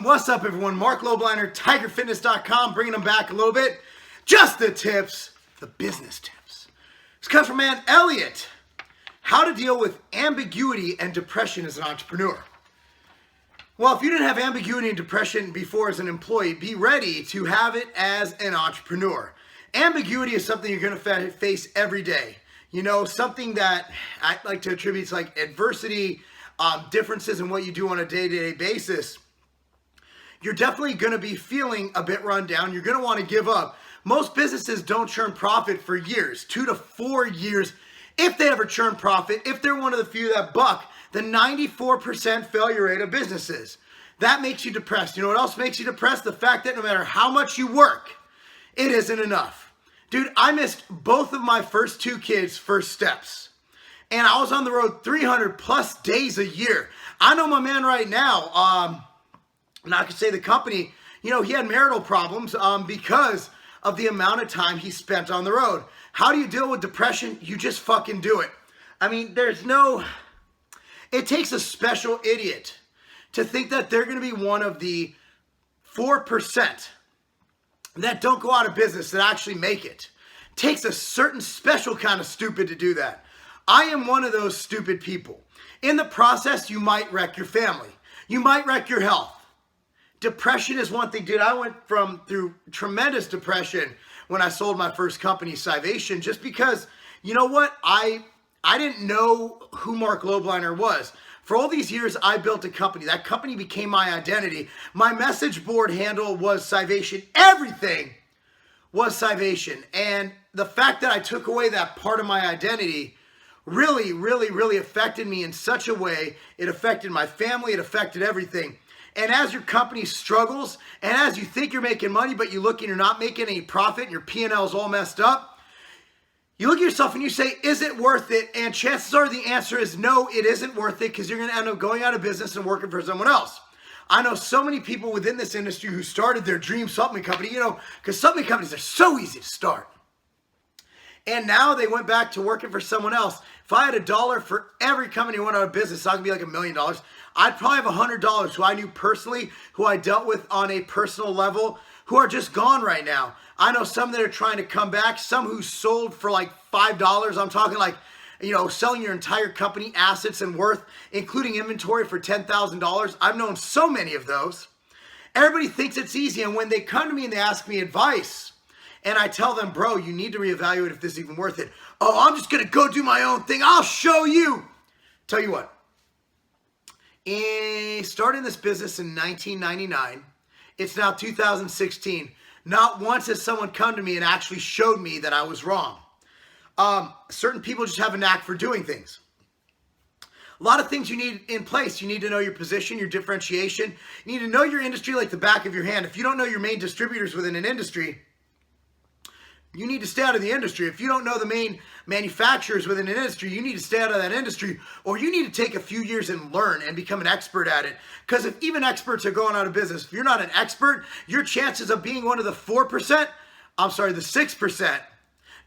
What's up, everyone? Marc Lobliner, TigerFitness.com, bringing them back a little bit. Just the tips, the business tips. This comes from man Elliot. How to deal with ambiguity and depression as an entrepreneur. Well, if you didn't have ambiguity and depression before as an employee, be ready to have it as an entrepreneur. Ambiguity is something you're going to face every day. You know, something that I like to attribute to like adversity, differences in what you do on a day-to-day basis. You're definitely going to be feeling a bit run down. You're going to want to give up. Most businesses don't churn profit for years, 2 to 4 years. If they ever churn profit, if they're one of the few that buck the 94% failure rate of businesses. That makes you depressed. You know what else makes you depressed? The fact that no matter how much you work, it isn't enough. Dude, I missed both of my first 2 kids' first steps. And I was on the road 300 plus days a year. I know my man right now, I'm not going to say the company, you know, he had marital problems because of the amount of time he spent on the road. How do you deal with depression? You just fucking do it. I mean, it takes a special idiot to think that they're going to be one of the 4% that don't go out of business that actually make it. It takes a certain special kind of stupid to do that. I am one of those stupid people. In the process, you might wreck your family. You might wreck your health. Depression is one thing, dude. I went through tremendous depression when I sold my first company, Civation, just because, you know what? I didn't know who Marc Lobliner was. For all these years, I built a company. That company became my identity. My message board handle was Civation. Everything was Civation. And the fact that I took away that part of my identity really, really, really affected me in such a way. It affected my family. It affected everything. And as your company struggles, and as you think you're making money, but you look and you're not making any profit, and your P&L is all messed up, you look at yourself and you say, is it worth it? And chances are the answer is no, it isn't worth it, because you're going to end up going out of business and working for someone else. I know so many people within this industry who started their dream supplement company, you know, because supplement companies are so easy to start. And now they went back to working for someone else. If I had $1 for every company who went out of business, I could be like $1 million. I'd probably have $100 who I knew personally, who I dealt with on a personal level, who are just gone right now. I know some that are trying to come back, some who sold for like $5. I'm talking like, you know, selling your entire company assets and worth, including inventory for $10,000. I've known so many of those. Everybody thinks it's easy. And when they come to me and they ask me advice, and I tell them, bro, you need to reevaluate if this is even worth it. Oh, I'm just going to go do my own thing. I'll show you. Tell you what. Starting this business in 1999. It's now 2016. Not once has someone come to me and actually showed me that I was wrong. Certain people just have a knack for doing things. A lot of things you need in place. You need to know your position, your differentiation. You need to know your industry like the back of your hand. If you don't know your main distributors within an industry, you need to stay out of the industry. If you don't know the main manufacturers within an industry, you need to stay out of that industry, or you need to take a few years and learn and become an expert at it. Because if even experts are going out of business, if you're not an expert, your chances of being one of the the 6%,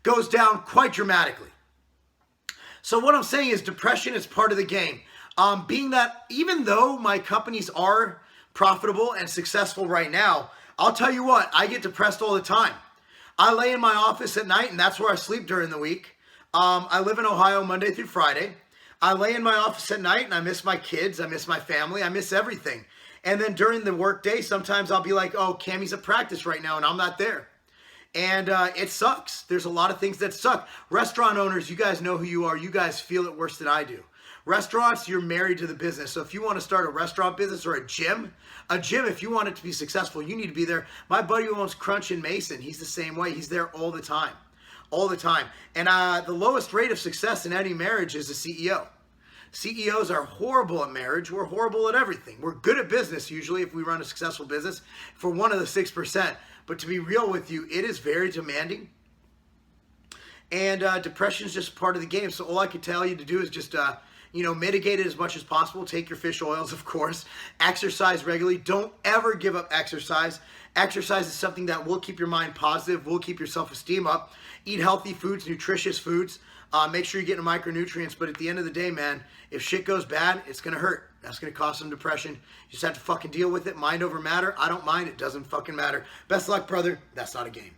goes down quite dramatically. So what I'm saying is depression is part of the game. Being that even though my companies are profitable and successful right now, I'll tell you what, I get depressed all the time. I lay in my office at night, and that's where I sleep during the week. I live in Ohio Monday through Friday. I lay in my office at night, and I miss my kids. I miss my family. I miss everything. And then during the workday, sometimes I'll be like, oh, Cammy's at practice right now, and I'm not there. And it sucks. There's a lot of things that suck. Restaurant owners, you guys know who you are. You guys feel it worse than I do. Restaurants, you're married to the business. So if you want to start a restaurant business or a gym, if you want it to be successful, you need to be there. My buddy who owns Crunch in Mason, he's the same way. He's there all the time. All the time. And the lowest rate of success in any marriage is a CEO. CEOs are horrible at marriage. We're horrible at everything. We're good at business usually if we run a successful business for one of the 6%. But to be real with you, it is very demanding. And depression is just part of the game. So all I could tell you to do is just mitigate it as much as possible. Take your fish oils, of course. Exercise regularly. Don't ever give up exercise. Exercise is something that will keep your mind positive, will keep your self-esteem up. Eat healthy foods, nutritious foods. Make sure you're getting micronutrients. But at the end of the day, man, if shit goes bad, it's going to hurt. That's going to cause some depression. You just have to fucking deal with it. Mind over matter. I don't mind. It doesn't fucking matter. Best luck, brother. That's not a game.